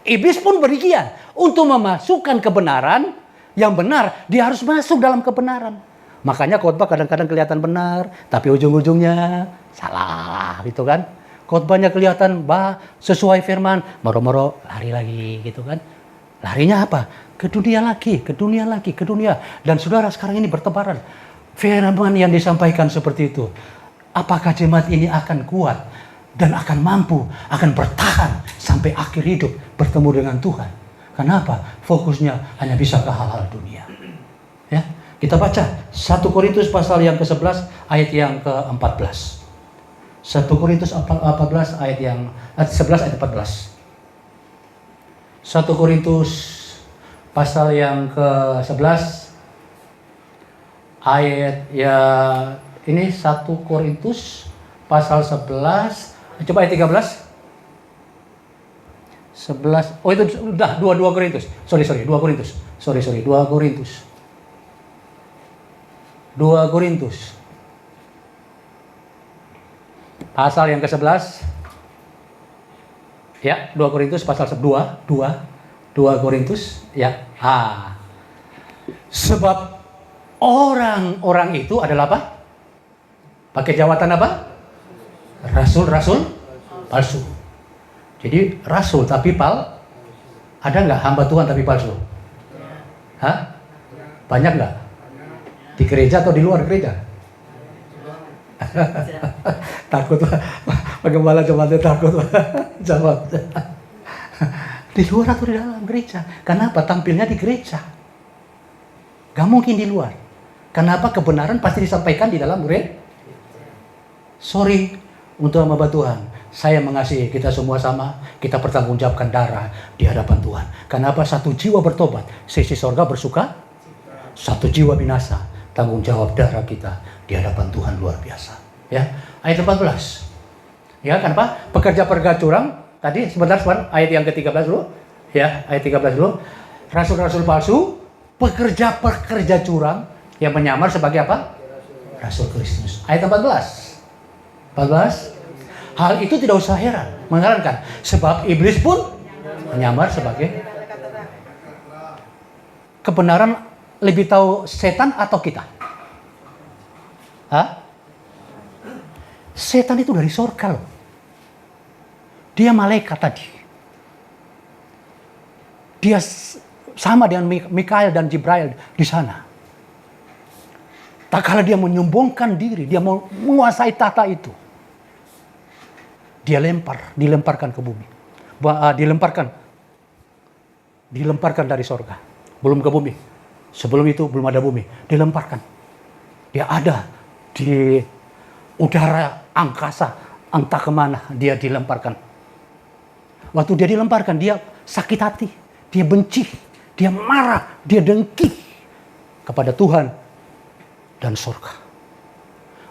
[SPEAKER 2] Iblis pun berikian. Untuk memasukkan kebenaran yang benar, dia harus masuk dalam kebenaran. Makanya khotbah kadang-kadang kelihatan benar, tapi ujung-ujungnya salah, gitu kan. Khotbahnya kelihatan sesuai firman, moro-moro lari lagi gitu kan. Larinya apa? Ke dunia lagi, ke dunia lagi, ke dunia. Dan saudara sekarang ini bertebaran. Firman yang disampaikan seperti itu. Apakah jemaat ini akan kuat dan akan mampu, akan bertahan sampai akhir hidup bertemu dengan Tuhan? Kenapa? Fokusnya hanya bisa ke hal-hal dunia. Ya, kita baca 1 Korintus pasal yang ke-11 ayat yang ke-14. 1 Korintus 14 ayat yang 11 ayat 14. 1 Korintus pasal yang ke-11 ayat ya ini 1 Korintus pasal 11, coba ayat 13. 11. Oh itu udah 2 Korintus. Sorry 2 Korintus. Sorry 2 Korintus. 2 Korintus. Pasal yang ke-11. Ya, 2 Korintus pasal 2 Korintus, ya. Sebab orang-orang itu adalah apa? Pakai jawatan apa? Rasul-rasul palsu. Jadi rasul tapi ada nggak hamba Tuhan tapi palsu? Hah? Banyak nggak? Di gereja atau di luar gereja? Takut bagaimana jemaatnya takut jawab. Di luar atau di dalam gereja? Kenapa tampilnya di gereja? Gak mungkin di luar. Kenapa kebenaran pasti disampaikan di dalam gereja? Sorry untuk hamba Tuhan. Saya mengasihi kita semua sama. Kita bertanggungjawabkan darah di hadapan Tuhan. Kenapa satu jiwa bertobat, sisi sorga bersuka? Satu jiwa binasa, tanggung jawab darah kita di hadapan Tuhan luar biasa. Ya, ayat 14. Ya, kenapa? Pekerja-pekerja curang tadi sebentar ayat yang ke-13 dulu. Ya, ayat 13 dulu. Rasul-rasul palsu, pekerja-pekerja curang yang menyamar sebagai apa? Rasul Kristus. Ayat 14. Hal itu tidak usah heran, mengherankan, sebab iblis pun menyamar sebagai kebenaran. Lebih tahu setan atau kita? Hah? Setan itu dari surga loh. Dia malaikat tadi. Dia sama dengan Mikael dan Jibril di sana. Tak kala dia menyombongkan diri, dia mau menguasai tahta itu. Dia dilemparkan ke bumi. Dilemparkan dari surga. Belum ke bumi. Sebelum itu belum ada bumi. Dilemparkan. Dia ada di udara angkasa, entah kemana dia dilemparkan. Waktu dia dilemparkan, dia sakit hati, dia benci, dia marah, dia dengki kepada Tuhan dan surga.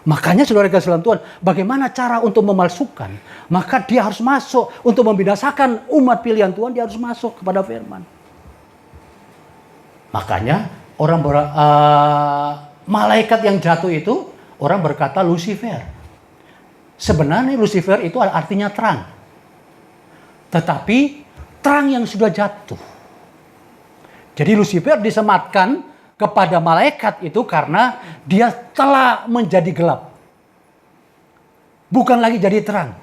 [SPEAKER 2] Makanya saudara kasih dalam Tuhan, bagaimana cara untuk memalsukan? Maka dia harus masuk untuk membinasakan umat pilihan Tuhan, dia harus masuk kepada firman. Makanya malaikat yang jatuh itu orang berkata Lucifer. Sebenarnya Lucifer itu artinya terang. Tetapi terang yang sudah jatuh. Jadi Lucifer disematkan kepada malaikat itu karena dia telah menjadi gelap. Bukan lagi jadi terang.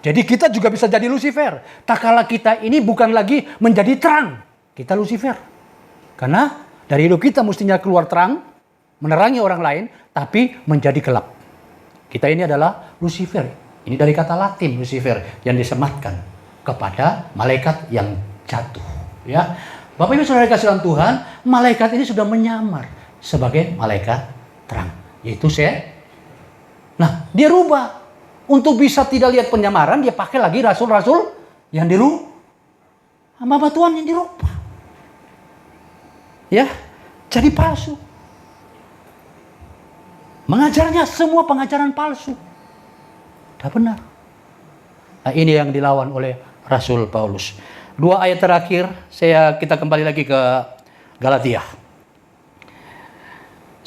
[SPEAKER 2] Jadi kita juga bisa jadi Lucifer. Tak kala kita ini bukan lagi menjadi terang. Kita Lucifer. Karena dari hidup kita mestinya keluar terang, menerangi orang lain, tapi menjadi gelap. Kita ini adalah Lucifer. Ini dari kata Latin Lucifer yang disematkan kepada malaikat yang jatuh. Ya, Bapak Ibu Saudara kasih dalam Tuhan, malaikat ini sudah menyamar sebagai malaikat terang, yaitu saya. Nah, dia rubah untuk bisa tidak lihat penyamaran, dia pakai lagi rasul-rasul yang dirubah, hamba Tuhan yang dirubah. Ya, jadi palsu. Mengajarnya semua pengajaran palsu. Tidak benar. Nah, ini yang dilawan oleh Rasul Paulus. 2 ayat terakhir, kita kembali lagi ke Galatia.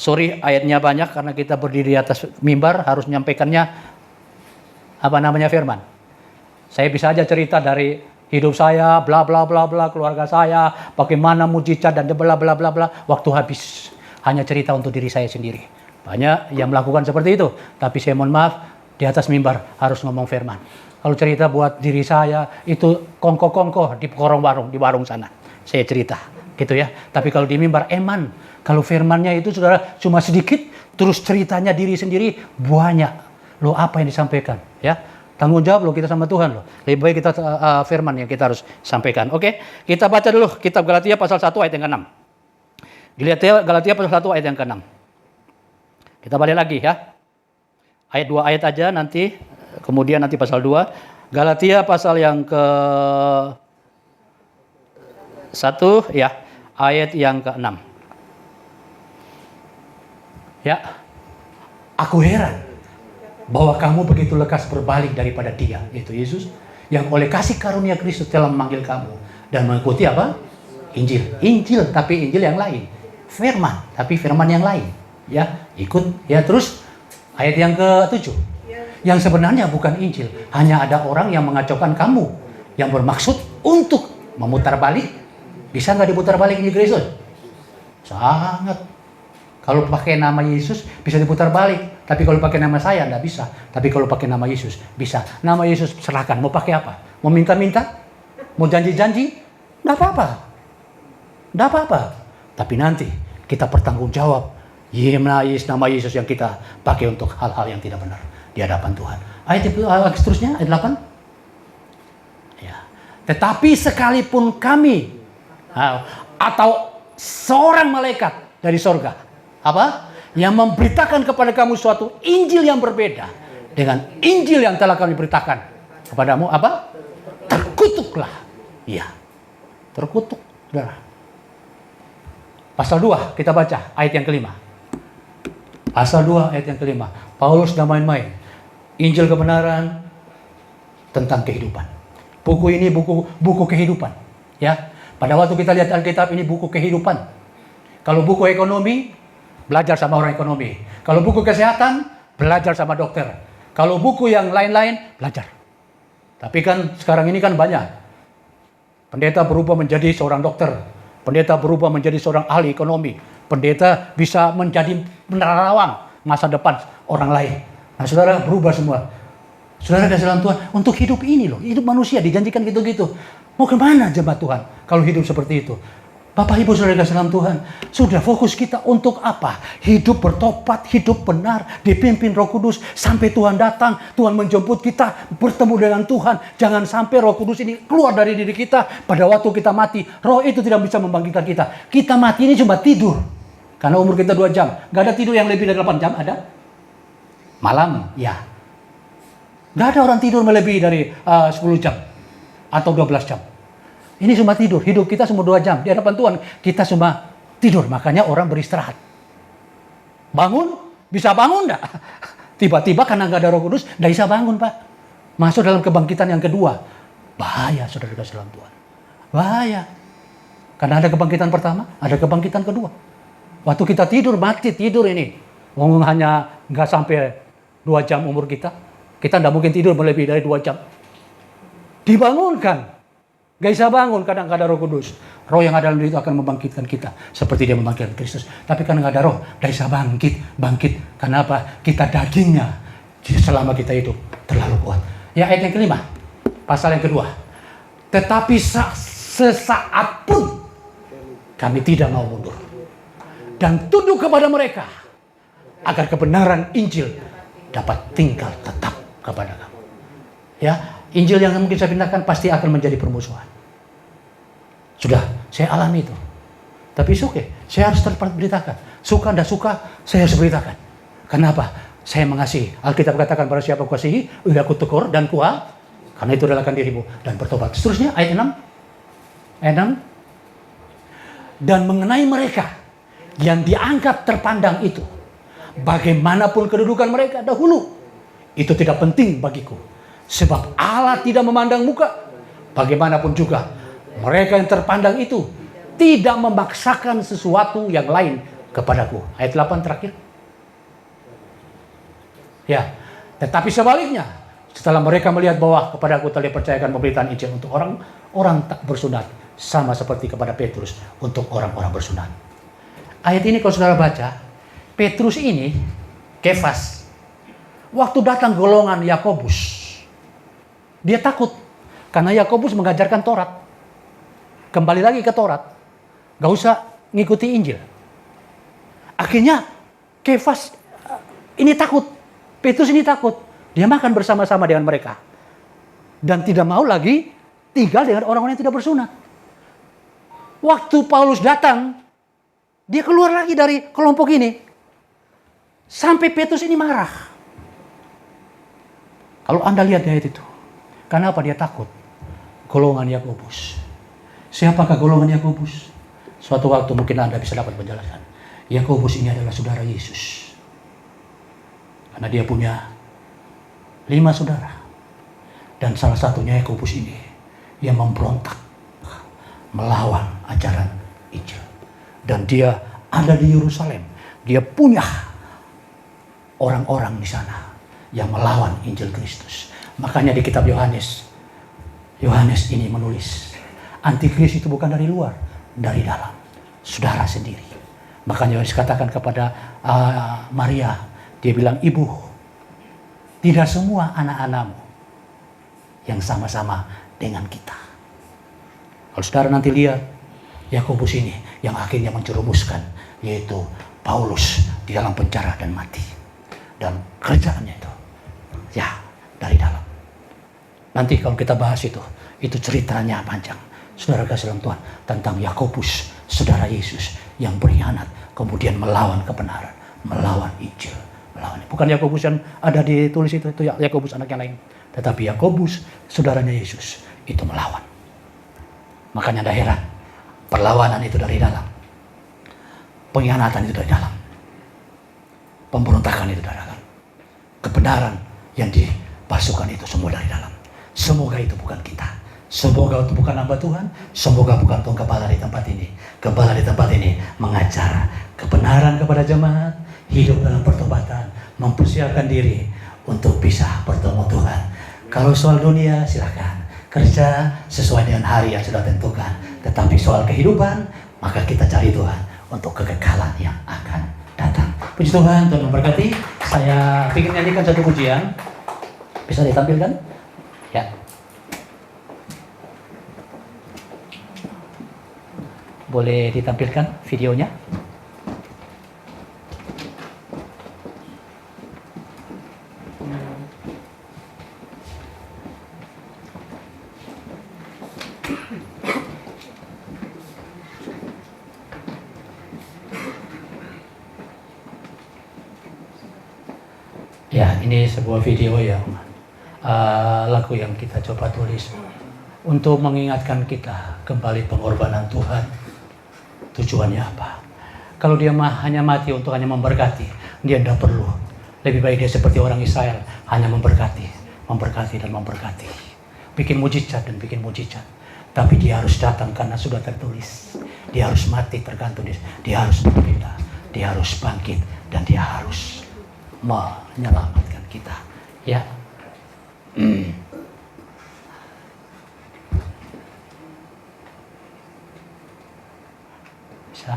[SPEAKER 2] Sorry, ayatnya banyak karena kita berdiri di atas mimbar, harus menyampaikannya firman. Saya bisa aja cerita dari hidup saya, bla bla bla bla, keluarga saya, bagaimana mujizat dan bla bla bla bla. Waktu habis, hanya cerita untuk diri saya sendiri. Banyak yang melakukan seperti itu, tapi saya mohon maaf, di atas mimbar harus ngomong firman. Kalau cerita buat diri saya, itu kongko-kongko di warung, di warung sana. Saya cerita, gitu ya. Tapi kalau di mimbar, eman. Kalau firmannya itu, saudara, cuma sedikit, terus ceritanya diri sendiri, banyak. Loh, apa yang disampaikan? Ya, tanggung jawab loh kita sama Tuhan loh. Lebih baik kita firman yang kita harus sampaikan. Oke, kita baca dulu kitab Galatia pasal 1 ayat yang ke-6. Galatia pasal 1 ayat yang ke-6. Kita balik lagi ya. Ayat 2 ayat aja nanti, kemudian nanti pasal 2. Galatia pasal yang ke-1 ya, ayat yang ke-6. Ya. Aku heran bahwa kamu begitu lekas berbalik daripada Dia, yaitu Yesus, yang oleh kasih karunia Kristus telah memanggil kamu dan mengikuti apa? Injil. Injil, tapi Injil yang lain. Firman, tapi firman yang lain. Ya, ikut. Ya, terus ayat yang ke-7. Yang sebenarnya bukan Injil, hanya ada orang yang mengacaukan kamu, yang bermaksud untuk memutar balik. Bisa nggak diputar balik Injil Kristus? Sangat. Kalau pakai nama Yesus bisa diputar balik, tapi kalau pakai nama saya nggak bisa. Tapi kalau pakai nama Yesus bisa. Nama Yesus serahkan. Mau pakai apa? Mau minta-minta? Mau janji-janji? Nggak apa-apa. Nggak apa-apa. Tapi nanti kita bertanggung jawab. Nama Yesus yang kita pakai untuk hal-hal yang tidak benar di hadapan Tuhan. Ayat seterusnya, ayat 8. Ya. Tetapi sekalipun kami atau seorang malaikat dari sorga, apa? Yang memberitakan kepada kamu suatu Injil yang berbeda dengan Injil yang telah kami beritakan kepadamu, apa? Terkutuklah. Iya. Terkutuk, saudara. Pasal 2 kita baca ayat yang ke-5. Pasal 2 ayat yang ke-5. Paulus sudah main-main. Injil kebenaran tentang kehidupan. Buku ini buku kehidupan. Ya. Pada waktu kita lihat Alkitab ini buku kehidupan. Kalau buku ekonomi, belajar sama orang ekonomi. Kalau buku kesehatan, belajar sama dokter. Kalau buku yang lain-lain, belajar. Tapi kan sekarang ini kan banyak. Pendeta berubah menjadi seorang dokter. Pendeta berubah menjadi seorang ahli ekonomi. Pendeta bisa menjadi penerawang masa depan orang lain. Nah, saudara berubah semua. Saudara kasih dalam Tuhan untuk hidup ini loh. Hidup manusia dijanjikan gitu-gitu. Mau kemana jemaat Tuhan kalau hidup seperti itu? Bapak Ibu Saudara kasih dalam Tuhan, sudah fokus kita untuk apa? Hidup bertobat, hidup benar, dipimpin Roh Kudus sampai Tuhan datang, Tuhan menjemput kita bertemu dengan Tuhan. Jangan sampai Roh Kudus ini keluar dari diri kita pada waktu kita mati. Roh itu tidak bisa membangkitkan kita. Kita mati ini cuma tidur. Karena umur kita 2 jam. Gak ada tidur yang lebih dari 8 jam, ada? Malam, ya. Gak ada orang tidur melebihi dari 10 jam atau 12 jam. Ini cuma tidur. Hidup kita cuma 2 jam. Di hadapan Tuhan, kita cuma tidur. Makanya orang beristirahat. Bangun? Bisa bangun enggak? Tiba-tiba karena nggak ada Roh Kudus, nggak bisa bangun, Pak. Masuk dalam kebangkitan yang kedua. Bahaya, saudara kasih dalam Tuhan. Bahaya. Karena ada kebangkitan pertama, ada kebangkitan kedua. Waktu kita tidur, mati tidur ini. Ngomong hanya nggak sampai 2 jam umur kita. Kita nggak mungkin tidur melebihi dari 2 jam. Dibangunkan. Gak bisa bangun karena nggak ada Roh Kudus. Roh yang ada dalam diri itu akan membangkitkan kita seperti dia membangkitkan Kristus. Tapi karena nggak ada Roh, gak bisa bangkit. Karena apa? Kita dagingnya selama kita hidup terlalu kuat. Ya, ayat yang kelima, pasal yang kedua. Tetapi sesaat pun kami tidak mau mundur dan tunduk kepada mereka agar kebenaran Injil dapat tinggal tetap kepada kamu. Ya, Injil yang mungkin saya pintakan pasti akan menjadi permusuhan. Sudah, saya alami itu. Tapi oke, saya harus beritakan. Suka tidak suka, saya harus beritakan. Kenapa? Saya mengasihi. Alkitab katakan, pada siapa aku kasihi, aku tegur dan kuat. Karena itu relakan dirimu dan bertobat. Seterusnya ayat 6. Ayat 6. Dan mengenai mereka yang dianggap terpandang itu, bagaimanapun kedudukan mereka dahulu, itu tidak penting bagiku. Sebab Allah tidak memandang muka. Bagaimanapun juga, mereka yang terpandang itu tidak memaksakan sesuatu yang lain kepadaku. Ayat 8 terakhir. Ya, tetapi sebaliknya, setelah mereka melihat bahwa kepadaku telah dipercayakan pemberitaan Injil untuk orang tak bersunat, sama seperti kepada Petrus untuk orang-orang bersunat. Ayat ini kalau saudara baca, Petrus ini, Kefas, waktu datang golongan Yakobus, dia takut karena Yakobus mengajarkan Taurat. Kembali lagi ke Taurat, gak usah ngikuti Injil. Akhirnya Kefas ini takut, Petrus ini takut. Dia makan bersama-sama dengan mereka. Dan tidak mau lagi tinggal dengan orang-orang yang tidak bersunat. Waktu Paulus datang, dia keluar lagi dari kelompok ini. Sampai Petrus ini marah. Kalau Anda lihat di ayat itu. Kenapa dia takut? Golongan Yakobus. Siapakah golongan Yakobus? Suatu waktu mungkin Anda bisa dapat penjelasan. Yakobus ini adalah saudara Yesus. Karena dia punya 5 saudara. Dan salah satunya Yakobus ini yang memberontak melawan ajaran Injil. Dan dia ada di Yerusalem. Dia punya orang-orang di sana yang melawan Injil Kristus. Makanya di kitab Yohanes ini menulis, Antikris itu bukan dari luar, dari dalam. Saudara sendiri. Makanya Yohanes katakan kepada Maria, dia bilang, Ibu, tidak semua anak-anakmu yang sama-sama dengan kita. Kalau saudara nanti lihat, Yakobus ini yang akhirnya menjerumuskan, yaitu Paulus di dalam penjara dan mati. Dan kerjaannya itu, ya, dari dalam. Nanti kalau kita bahas itu ceritanya panjang. Saudara kasih dalam Tuhan, tentang Yakobus, saudara Yesus, yang berkhianat, kemudian melawan kebenaran, melawan Injil. Bukan Yakobus yang ada ditulis itu Yakobus anak yang lain. Tetapi Yakobus, saudaranya Yesus, itu melawan. Makanya ada heran, perlawanan itu dari dalam. Pengkhianatan itu dari dalam. Pemberontakan itu dari dalam. Kebenaran yang dipasukan itu semua dari dalam. Semoga itu bukan kita. Semoga itu bukan hamba Tuhan. Semoga bukan Tuhan kepala di tempat ini. Kepala di tempat ini mengajar kebenaran kepada jemaat, hidup dalam pertobatan, mempersiapkan diri untuk bisa bertemu Tuhan. Kalau soal dunia silakan kerja sesuai dengan hari yang sudah tentukan. Tetapi soal kehidupan, maka kita cari Tuhan untuk kekekalan yang akan datang. Puji Tuhan, Tuhan memberkati. Saya ingin nyanyikan satu pujian. Bisa ditampilkan? Ya. Boleh ditampilkan videonya? Ya, ini sebuah video yang lagu yang kita coba tulis untuk mengingatkan kita kembali pengorbanan Tuhan. Tujuannya apa? Kalau dia hanya mati untuk hanya memberkati, dia tidak perlu. Lebih baik dia seperti orang Israel, hanya memberkati dan memberkati. Bikin mujizat dan bikin mujizat. Tapi dia harus datang karena sudah tertulis. Dia harus mati tergantung dia harus berbeda. Dia harus bangkit dan dia harus menyelamatkan kita. Ya. Bisa.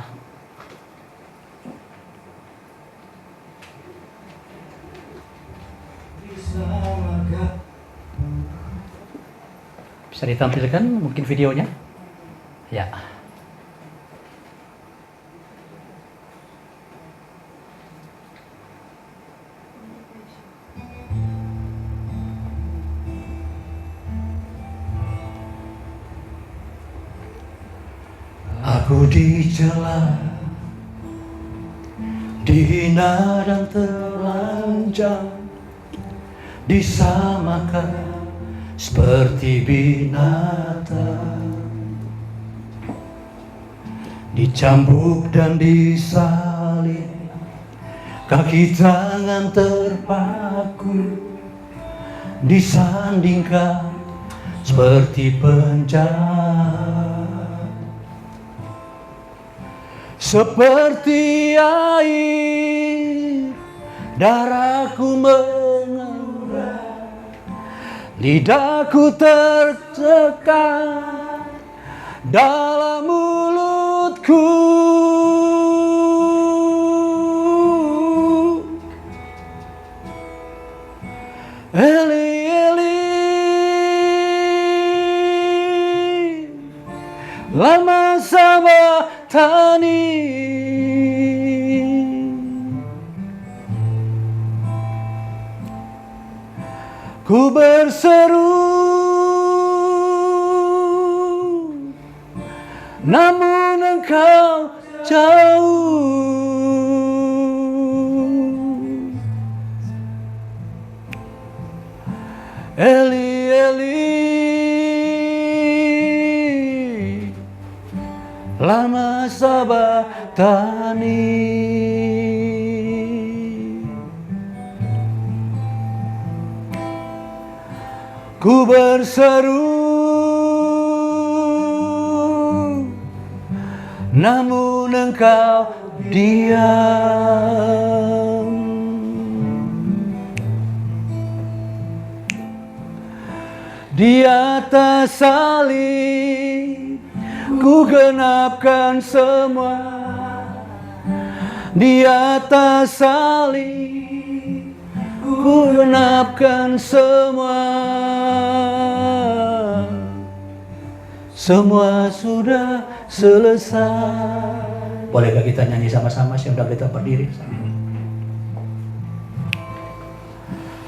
[SPEAKER 2] Bisa ditampilkan mungkin videonya? Ya.
[SPEAKER 1] Aku dicela, dihina dan telanjang, disamakan seperti binatang, dicambuk dan disalib, kaki tangan terpaku, disandingkan seperti penjahat. Seperti air, darahku mengurai, lidahku tertekan dalam mulutku. Eli, Eli, lama sabachthani. Ku berseru, namun engkau jauh. Eli, Eli, lama sabachthani. Ku berseru, namun engkau diam. Di atas salib ku genapkan semua. Di atas salib ku genapkan semua. Semua sudah selesai. Bolehkah kita nyanyi sama-sama sambil kita berdiri?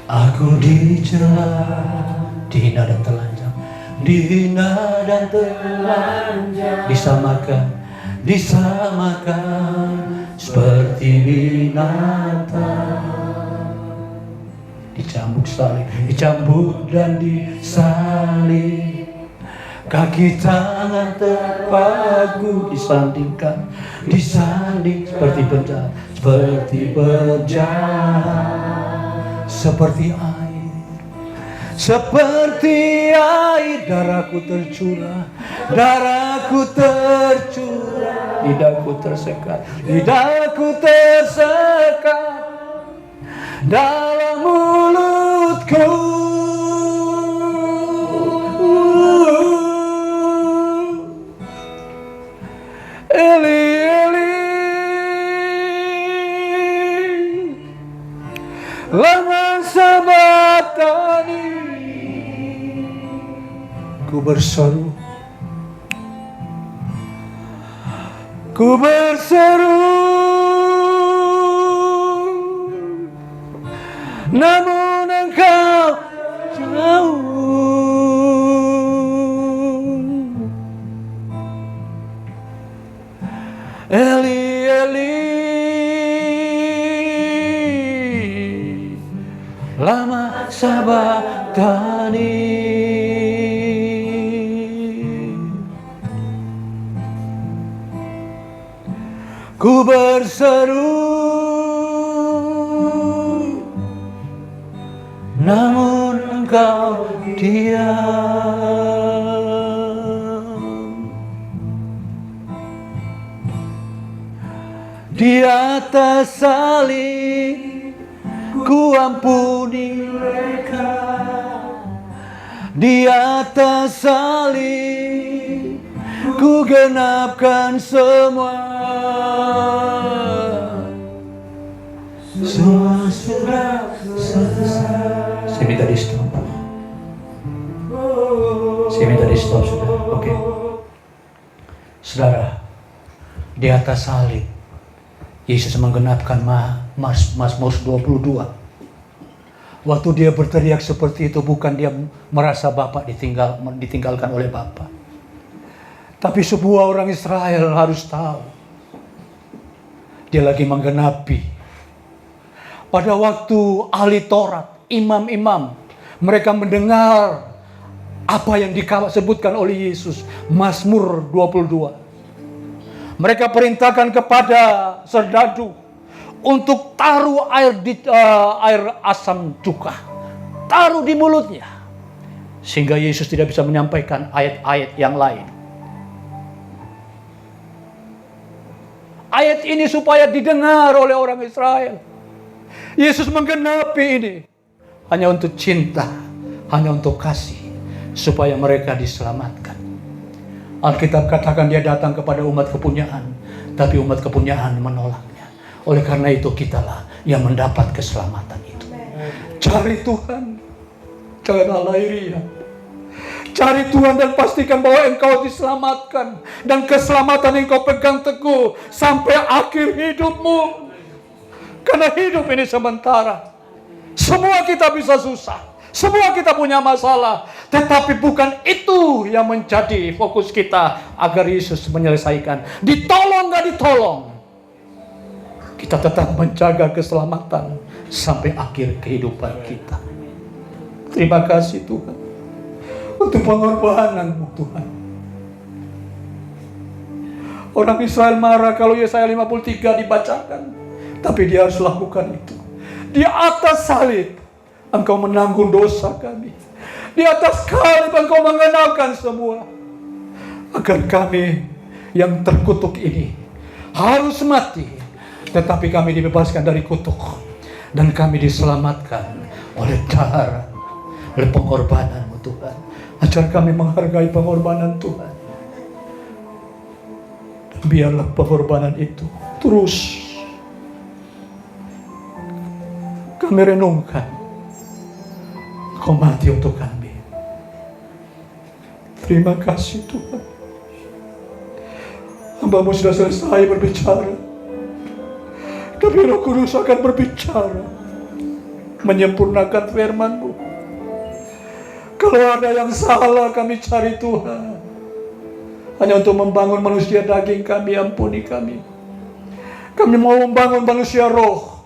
[SPEAKER 1] Aku dicela, dihina dan telanjang, dihina dan telanjang, disamakan seperti binatang, dicambuk dan disalib, kaki tangan terpaku, disanding seperti penjahat, seperti air, darahku tercurah, lidahku tersekat dalam mulutku. Eli, Eli, lama sabachthani. Ku berseru, namun engkau jauh. Eli, Eli, lama sabachthani. Ku berseru, namun engkau diam. Di atas salib ku ampuni mereka. Di atas salib ku genapkan semua. Semua sudah selesai. Saya minta di stop. Sudah. Oke. Saudara, di atas salib Yesus menggenapkan Mazmur 22. Waktu dia berteriak seperti itu, bukan dia merasa Bapa ditinggalkan oleh Bapa. Tapi semua orang Israel harus tahu, dia lagi menggenapi. Pada waktu ahli Taurat, imam-imam, mereka mendengar apa yang disebutkan oleh Yesus, Mazmur 22. Mereka perintahkan kepada serdadu untuk taruh air asam cuka, taruh di mulutnya, sehingga Yesus tidak bisa menyampaikan ayat-ayat yang lain. Ayat ini supaya didengar oleh orang Israel. Yesus menggenapi ini hanya untuk cinta, hanya untuk kasih, supaya mereka diselamatkan. Alkitab katakan dia datang kepada umat kepunyaan, tapi umat kepunyaan menolaknya. Oleh karena itu kitalah yang mendapat keselamatan itu. Cari Tuhan, jangan lahiriah. Cari Tuhan dan pastikan bahwa engkau diselamatkan. Dan keselamatan yang kau pegang teguh sampai akhir hidupmu. Karena hidup ini sementara. Semua kita bisa susah. Semua kita punya masalah. Tetapi bukan itu yang menjadi fokus kita agar Yesus menyelesaikan. Ditolong gak ditolong, kita tetap menjaga keselamatan sampai akhir kehidupan kita. Terima kasih Tuhan untuk pengorbananmu Tuhan. Orang Israel marah kalau Yesaya 53 dibacakan, tapi dia harus lakukan itu. Di atas salib engkau menanggung dosa kami. Di atas salib engkau mengenalkan semua, agar kami yang terkutuk ini harus mati, tetapi kami dibebaskan dari kutuk, dan kami diselamatkan oleh darah, oleh pengorbananmu Tuhan. Ajar kami menghargai pengorbanan Tuhan. Dan biarlah pengorbanan itu terus kami renungkan. Kau mati untuk kami. Terima kasih Tuhan. Hamba-Mu sudah selesai berbicara, tapi Roh Kudus akan berbicara, menyempurnakan firman-Mu. Kalau ada yang salah, kami cari Tuhan. Hanya untuk membangun manusia daging kami, ampuni kami. Kami mau membangun manusia roh,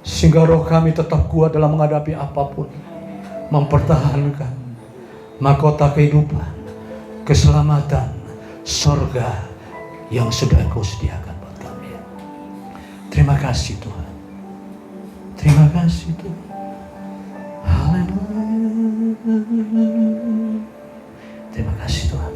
[SPEAKER 1] sehingga roh kami tetap kuat dalam menghadapi apapun. Mempertahankan mahkota kehidupan, keselamatan, surga yang sudah Engkau sediakan buat kami. Terima kasih Tuhan. Terima kasih Tuhan. Haleluya. Terima kasih Tuhan.